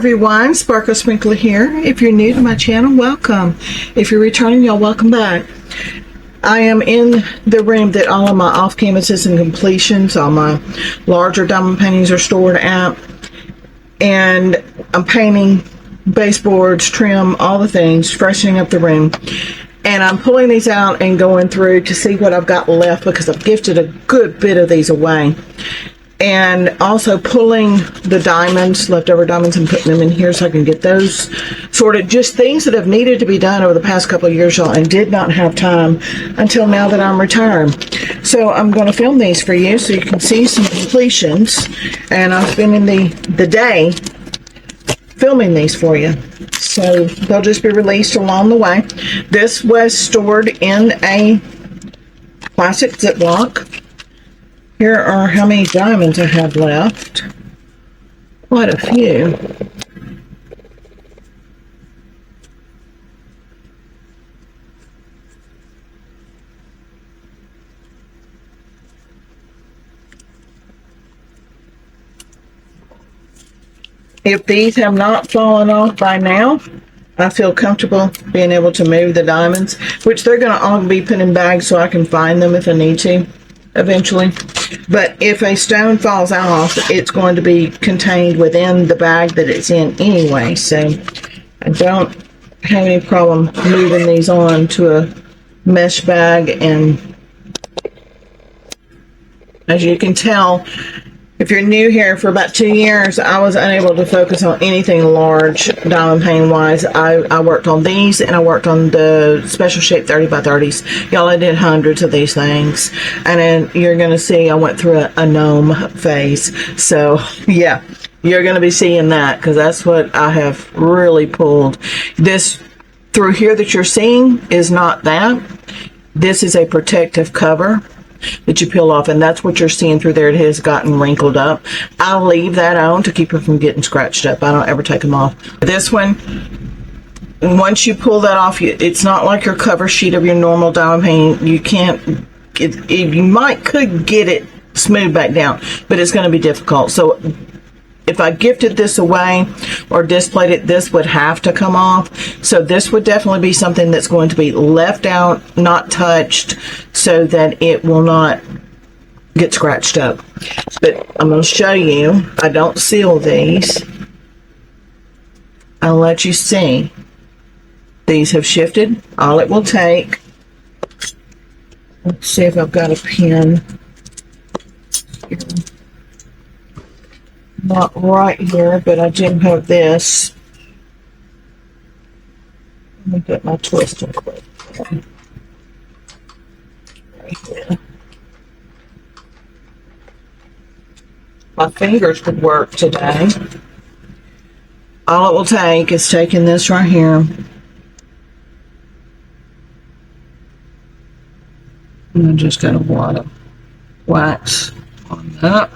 everyone, Sparkle Sprinkler here. If you're new to my channel, welcome. If you're returning, y'all, welcome back. I am in the room that all of my off canvases and completions, all my larger diamond paintings are stored at, and I'm painting baseboards, trim, all the things, freshening up the room. And I'm pulling these out and going through to see what I've got left, because I've gifted a good bit of these away. And also pulling the diamonds, leftover diamonds, and putting them in here so I can get those sorted. Just things that have needed to be done over the past couple of years, y'all, and did not have time until now that I'm retired. So I'm going to film these for you so you can see some completions. And I'm spending the day filming these for you. So they'll just be released along the way. This was stored in a plastic Ziploc. Here are how many diamonds I have left. Quite a few. If these have not fallen off by now, I feel comfortable being able to move the diamonds, which they're going to all be put in bags so I can find them if I need to eventually. But if a stone falls off, it's going to be contained within the bag that it's in anyway, so I don't have any problem moving these on to a mesh bag. And as you can tell, if you're new here, for about 2 years, I was unable to focus on anything large diamond painting wise. I worked on these, and I worked on the special shape 30 by 30s. Y'all, I did hundreds of these things. And then you're going to see I went through a gnome phase. So, yeah, you're going to be seeing that, because that's what I have really pulled. This through here that you're seeing is not that. This is a protective cover that you peel off, and that's what you're seeing through there. It has gotten wrinkled up. I'll leave that on to keep it from getting scratched up. I don't ever take them off. This one, once you pull that off, it's not like your cover sheet of your normal diamond painting. You can't, you could get it smooth back down, but it's going to be difficult. So if I gifted this away or displayed it, this would have to come off. So this would definitely be something that's going to be left out, not touched, so that it will not get scratched up. But I'm going to show you. I don't seal these. I'll let you see. These have shifted. All it will take. Let's see if I've got a pin. Not right here, but I do have this. Let me get my twister quick. Right here. My fingers could work today. All it will take is taking this right here. And I'm just going to want to wax on that.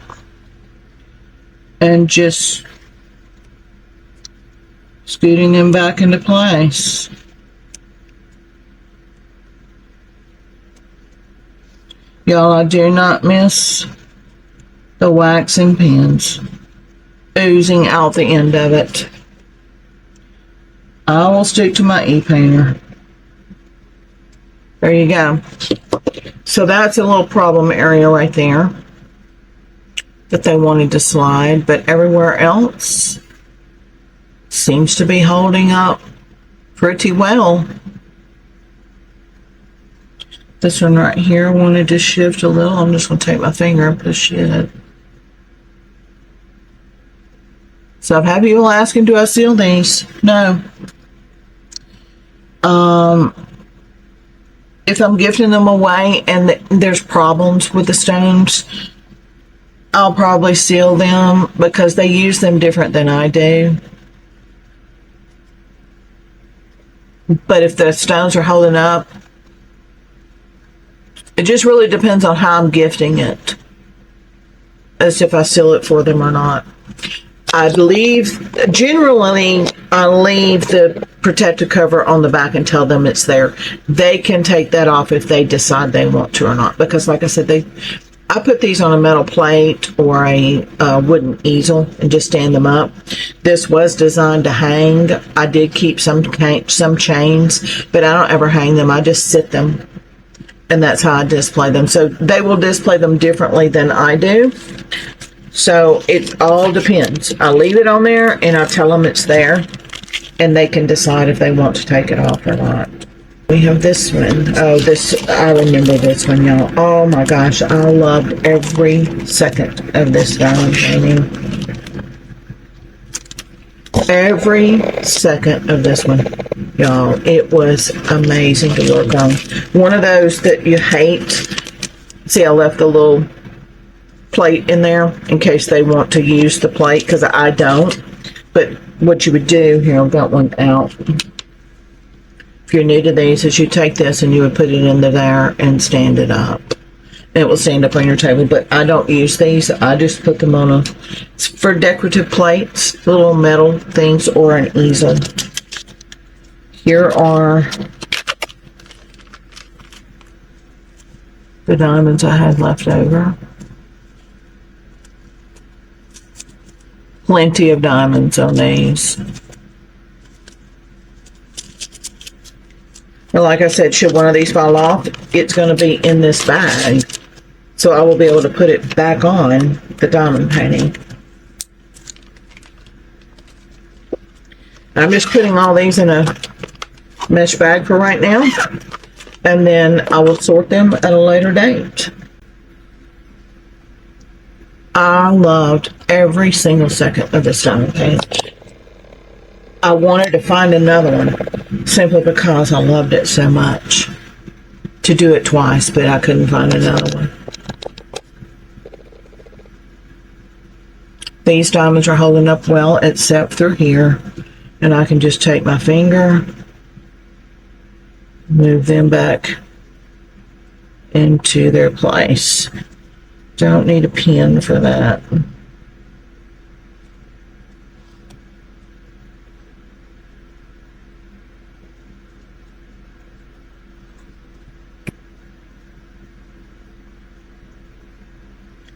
And just scooting them back into place. Y'all, I do not miss the waxing pins oozing out the end of it. I will stick to my e-painter. There you go. So that's a little problem area right there that they wanted to slide, but everywhere else seems to be holding up pretty well. This one right here wanted to shift a little. I'm just going to take my finger and push it. So I've had people asking, do I seal these? No. If I'm gifting them away and there's problems with the stones, I'll probably seal them, because they use them different than I do. But if the stones are holding up, it just really depends on how I'm gifting it as if I seal it for them or not. I believe, generally, I leave the protective cover on the back and tell them it's there. They can take that off if they decide they want to or not, because like I said, I put these on a metal plate or a wooden easel and just stand them up. This was designed to hang. I did keep some chains, but I don't ever hang them. I just sit them, and that's how I display them. So they will display them differently than I do. So it all depends. I leave it on there and I tell them it's there, and they can decide if they want to take it off or not. We have this one. Oh, I remember this one, y'all. Oh my gosh, I loved every second of this diamond painting. Every second of this one, y'all. It was amazing to work on. One of those that you hate. See, I left the little plate in there in case they want to use the plate, because I don't. But what you would do, here, I've got one out. If you're new to these, is you take this and you would put it into there and stand it up. And it will stand up on your table, but I don't use these. I just put them on for decorative plates, little metal things, or an easel. Here are the diamonds I had left over. Plenty of diamonds on these. And like I said, should one of these fall off, it's going to be in this bag. So I will be able to put it back on the diamond painting. I'm just putting all these in a mesh bag for right now. And then I will sort them at a later date. I loved every single second of this diamond painting. I wanted to find another one simply because I loved it so much. To do it twice, but I couldn't find another one. These diamonds are holding up well, except through here. And I can just take my finger, move them back into their place. Don't need a pin for that.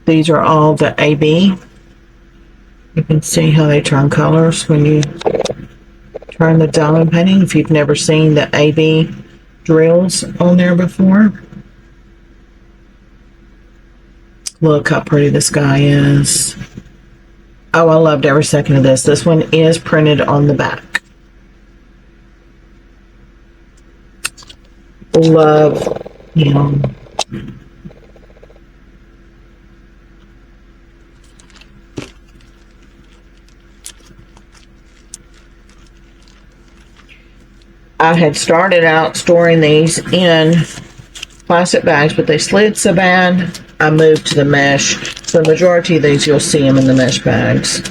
These are all the AB. You can see how they turn colors when you turn the diamond painting. If you've never seen the AB drills on there before. Look how pretty this guy is. Oh, I loved every second of this. This one is printed on the back. Love him. I had started out storing these in plastic bags, but they slid so bad, I moved to the mesh. So the majority of these, you'll see them in the mesh bags.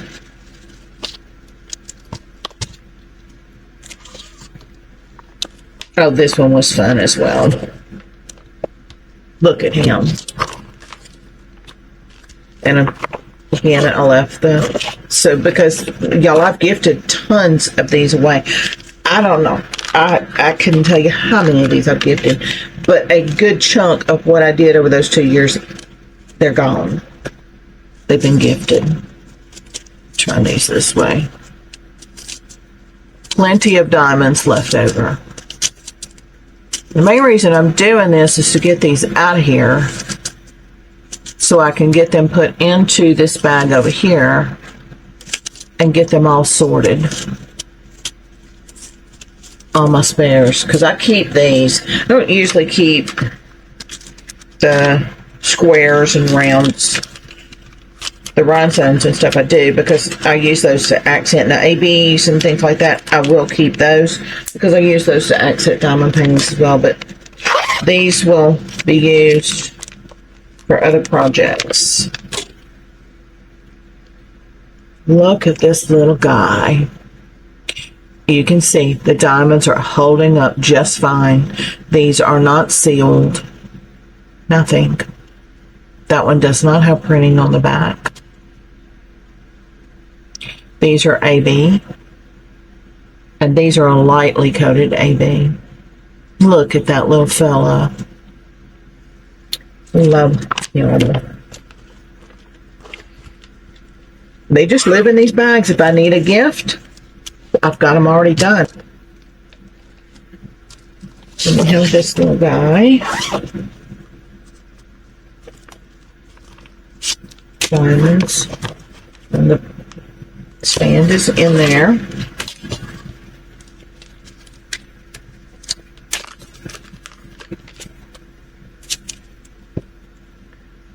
Oh, this one was fun as well. Look at him. And again, I left so because y'all, I've gifted tons of these away. I don't know. I couldn't tell you how many of these I've gifted, but a good chunk of what I did over those 2 years, they're gone. They've been gifted. Try these this way. Plenty of diamonds left over. The main reason I'm doing this is to get these out of here so I can get them put into this bag over here and get them all sorted. All my spares, because I keep these. I don't usually keep the squares and rounds, the rhinestones and stuff. I do because I use those to accent the ABs and things like that. I will keep those because I use those to accent diamond paintings as well, but these will be used for other projects. Look at this little guy. You can see the diamonds are holding up just fine. These are not sealed. Nothing. That one does not have printing on the back. These are AB. And these are a lightly coated AB. Look at that little fella. Love him. They just live in these bags. If I need a gift, I've got them already done. Then we have this little guy. Diamonds. And the stand is in there.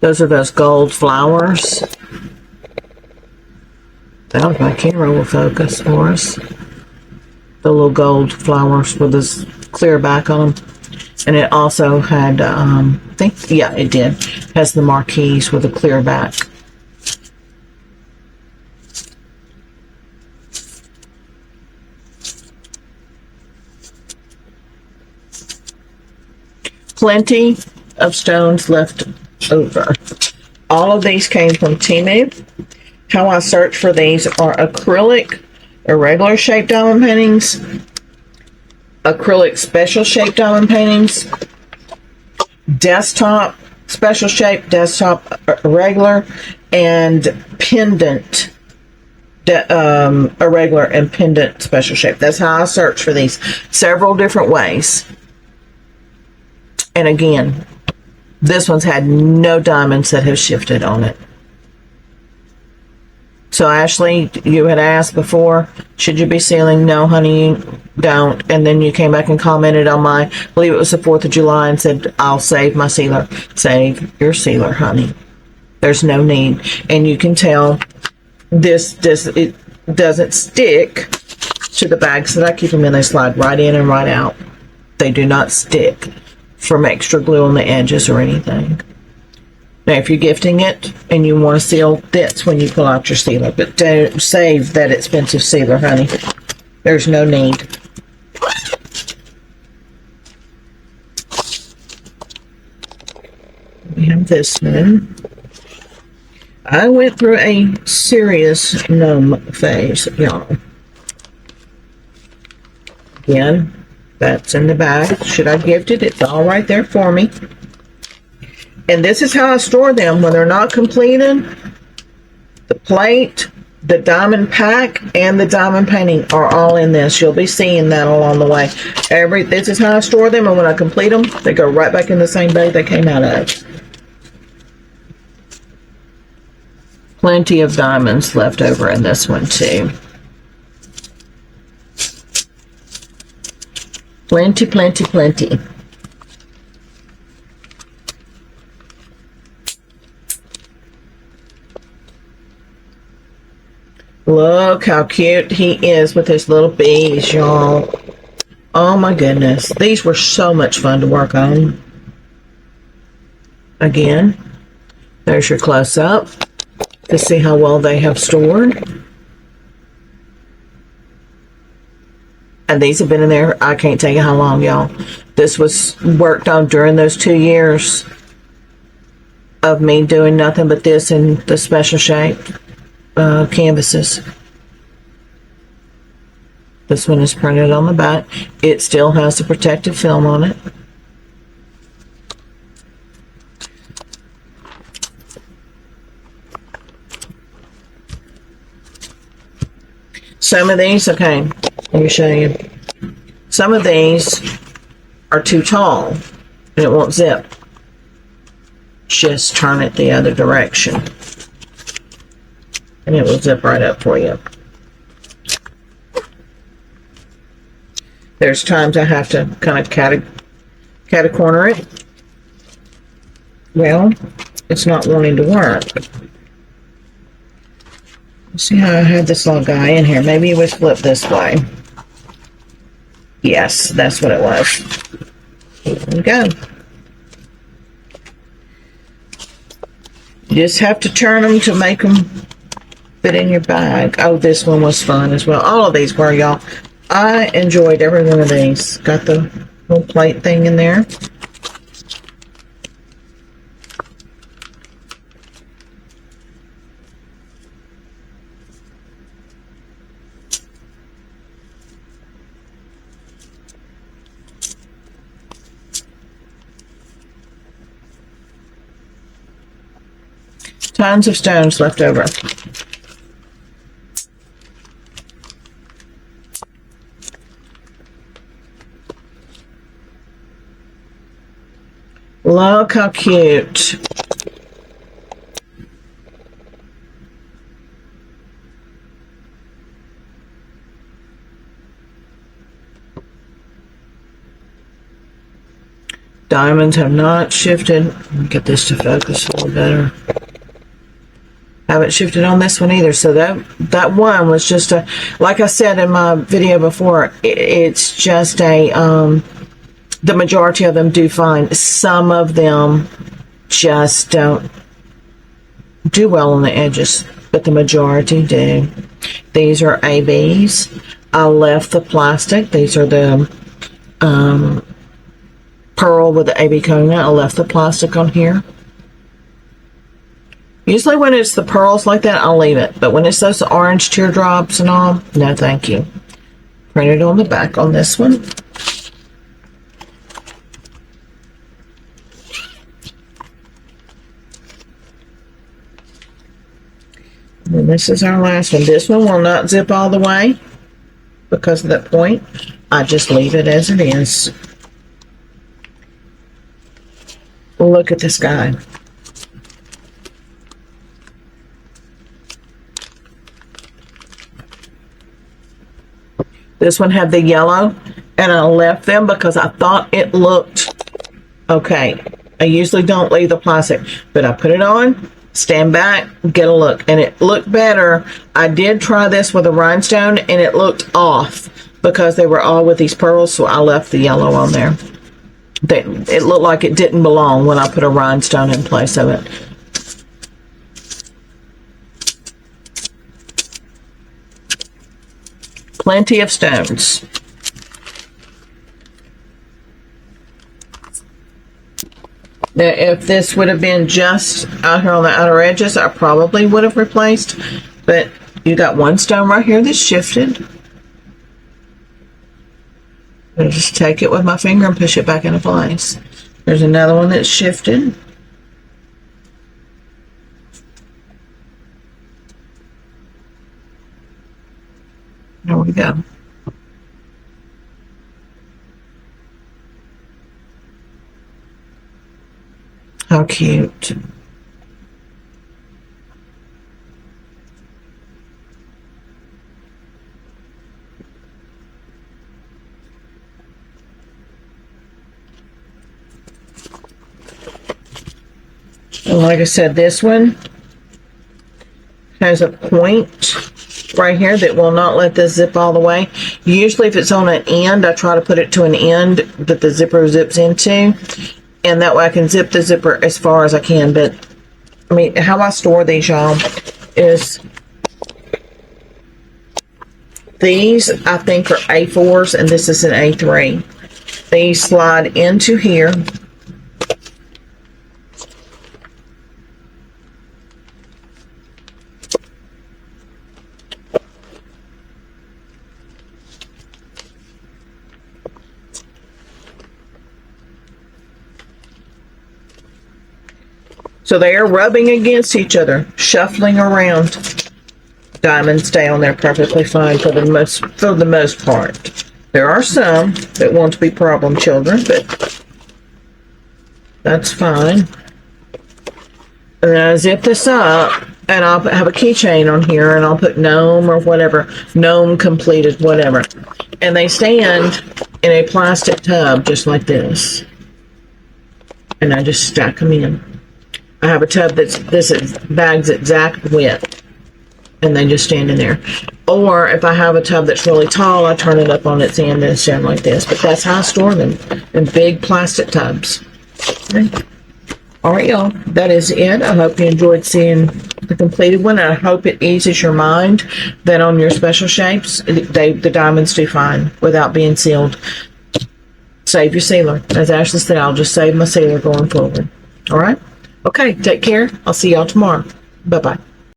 Those are those gold flowers. I don't know if my camera will focus for us. The little gold flowers with this clear back on them. And it also had, I think, yeah, it did. Has the marquise with a clear back. Plenty of stones left over. All of these came from Temu. How I search for these are acrylic, irregular shaped diamond paintings, acrylic special shaped diamond paintings, desktop special shape, desktop irregular, and pendant irregular and pendant special shape. That's how I search for these. Several different ways. And again, this one's had no diamonds that have shifted on it. So Ashley, you had asked before, should you be sealing? No, honey, you don't. And then you came back and commented on my, I believe it was the 4th of July, and said, I'll save my sealer. Save your sealer, honey. There's no need. And you can tell it doesn't stick to the bags that I keep them in. They slide right in and right out. They do not stick from extra glue on the edges or anything. Now, if you're gifting it and you want to seal, that's when you pull out your sealer. But don't save that expensive sealer, honey. There's no need. We have this one. I went through a serious gnome phase, y'all. Again, that's in the bag. Should I gift it? It's all right there for me. And this is how I store them when they're not completed. The plate, the diamond pack, and the diamond painting are all in this. You'll be seeing that along the way. This is how I store them, and when I complete them, they go right back in the same bag they came out of. Plenty of diamonds left over in this one too. Plenty, plenty, plenty. Look how cute he is with his little bees, y'all. Oh my goodness. These were so much fun to work on. Again, there's your close-up to see how well they have stored. And these have been in there, I can't tell you how long, y'all. This was worked on during those 2 years of me doing nothing but this and the special shape canvases. This one is printed on the back. It still has the protective film on it. Some of these, okay, let me show you. Some of these are too tall and it won't zip. Just turn it the other direction and it will zip right up for you. There's times I have to kind of cat-a-corner it. Well, it's not wanting to work. See how I had this little guy in here. Maybe it was flipped this way. Yes, that's what it was. Here we go. You just have to turn them to make them fit in your bag. Oh, this one was fun as well. All of these were, y'all. I enjoyed every one of these. Got the little plate thing in there. Tons of stones left over. Look how cute. Diamonds have not shifted. Let me get this to focus a little better. Haven't shifted on this one either. So that one was just a, like I said in my video before, it's just a, the majority of them do fine. Some of them just don't do well on the edges, but the majority do. These are ABs. I left the plastic. These are the pearl with the AB coating. I left the plastic on here. Usually when it's the pearls like that, I'll leave it. But when it's those orange teardrops and all, no thank you. Printed on the back on this one. And this is our last one. This one will not zip all the way because of that point. I just leave it as it is. Look at this guy. This one had the yellow, and I left them because I thought it looked okay. I usually don't leave the plastic, but I put it on, stand back, get a look, and it looked better. I did try this with a rhinestone, and it looked off because they were all with these pearls, so I left the yellow on there. It looked like it didn't belong when I put a rhinestone in place of it. Plenty of stones. Now, if this would have been just out here on the outer edges, I probably would have replaced, but you got one stone right here that's shifted. I'll just take it with my finger and push it back into place. There's another one that's shifted. There we go. How cute. And like I said, this one has a point right here that will not let this zip all the way. Usually if it's on an end, I try to put it to an end that the zipper zips into, and that way I can zip the zipper as far as I can. But I mean, how I store these, y'all, is these I think are A4s and this is an A3. These slide into here. So they are rubbing against each other, shuffling around. Diamonds stay on there perfectly fine for the most part. There are some that want to be problem children, but that's fine. And then I zip this up, and I'll have a keychain on here, and I'll put gnome or whatever, gnome completed, whatever. And they stand in a plastic tub just like this. And I just stack them in. I have a tub that's this bag's exact width, and they just stand in there. Or if I have a tub that's really tall, I turn it up on its end and it's down like this. But that's how I store them, in big plastic tubs. Okay. All right, y'all. That is it. I hope you enjoyed seeing the completed one. I hope it eases your mind that on your special shapes, the diamonds do fine without being sealed. Save your sealer. As Ashley said, I'll just save my sealer going forward. All right? Okay, take care. I'll see y'all tomorrow. Bye-bye.